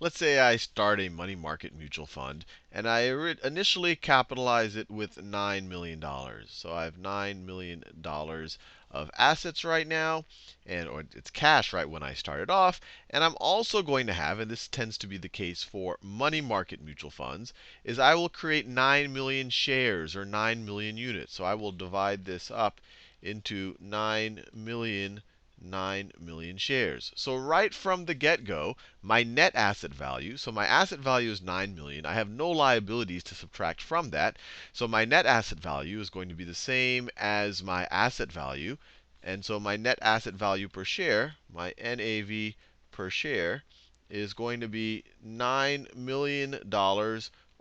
let's say I start a money market mutual fund, and I initially capitalize it with $9 million. So I have $9 million of assets right now, or it's cash right when I started off. And I'm also going to have, and this tends to be the case for money market mutual funds, is I will create 9 million shares or 9 million units. So I will divide this up into 9 million shares. So right from the get-go, my net asset value, so my asset value is 9 million. I have no liabilities to subtract from that. So my net asset value is going to be the same as my asset value. And so my net asset value per share, my NAV per share, is going to be $9 million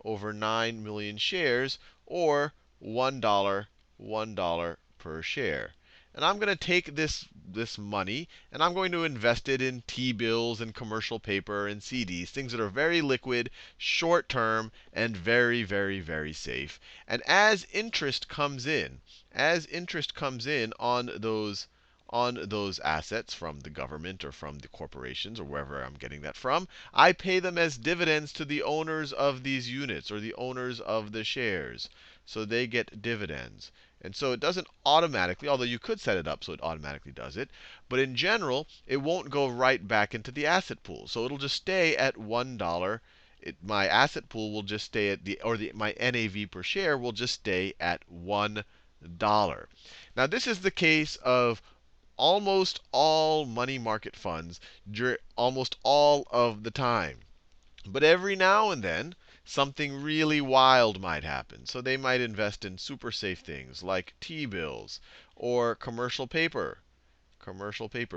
over 9 million shares, or $1 per share. And I'm going to take this money and I'm going to invest it in T-bills and commercial paper and CDs, things that are very liquid, short term, and very, very, very safe. And as interest comes in, on those assets from the government or from the corporations or wherever I'm getting that from, I pay them as dividends to the owners of these units or the owners of the shares. So they get dividends. And so it doesn't automatically, although you could set it up so it automatically does it, but in general, it won't go right back into the asset pool. So it'll just stay at $1. My asset pool will just stay at my NAV per share will just stay at $1. Now this is the case of almost all money market funds almost all of the time. But every now and then, something really wild might happen. So they might invest in super safe things like T-bills or commercial paper,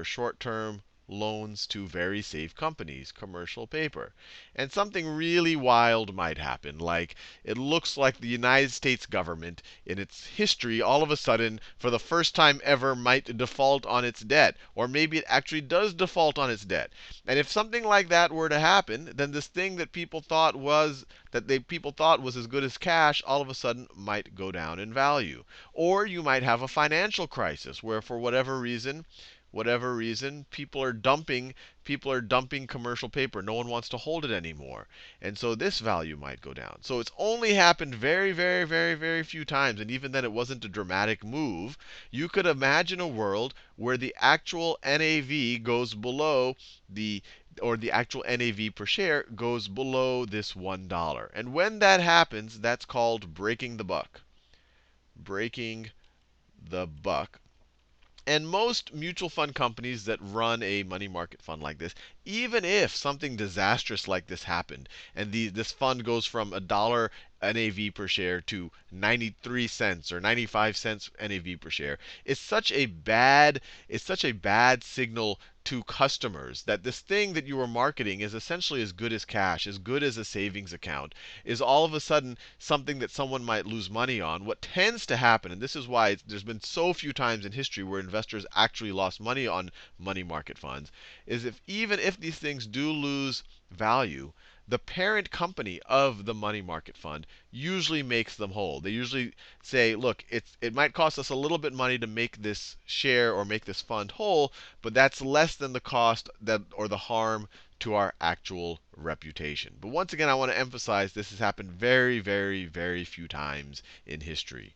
short-term loans to very safe companies, commercial paper. And something really wild might happen, like it looks like the United States government in its history all of a sudden, for the first time ever, might default on its debt. Or maybe it actually does default on its debt. And if something like that were to happen, then this thing that people thought was as good as cash all of a sudden might go down in value. Or you might have a financial crisis where for whatever reason, people are dumping commercial paper. No one wants to hold it anymore. And so this value might go down. So it's only happened very, very, very, very few times. And even then, it wasn't a dramatic move. You could imagine a world where the actual NAV goes below the actual NAV per share goes below this $1. And when that happens, that's called breaking the buck. Breaking the buck. And most mutual fund companies that run a money market fund like this, even if something disastrous like this happened, and this fund goes from $1 NAV per share to 93 cents or 95 cents NAV per share, it's such a bad signal to customers that this thing that you are marketing is essentially as good as cash, as good as a savings account, is all of a sudden something that someone might lose money on. What tends to happen, and this is why there's been so few times in history where investors actually lost money on money market funds, is even if these things do lose value, the parent company of the money market fund usually makes them whole. They usually say, look, it might cost us a little bit money to make this share or make this fund whole, but that's less than the cost or the harm to our actual reputation. But once again, I want to emphasize this has happened very, very, very few times in history.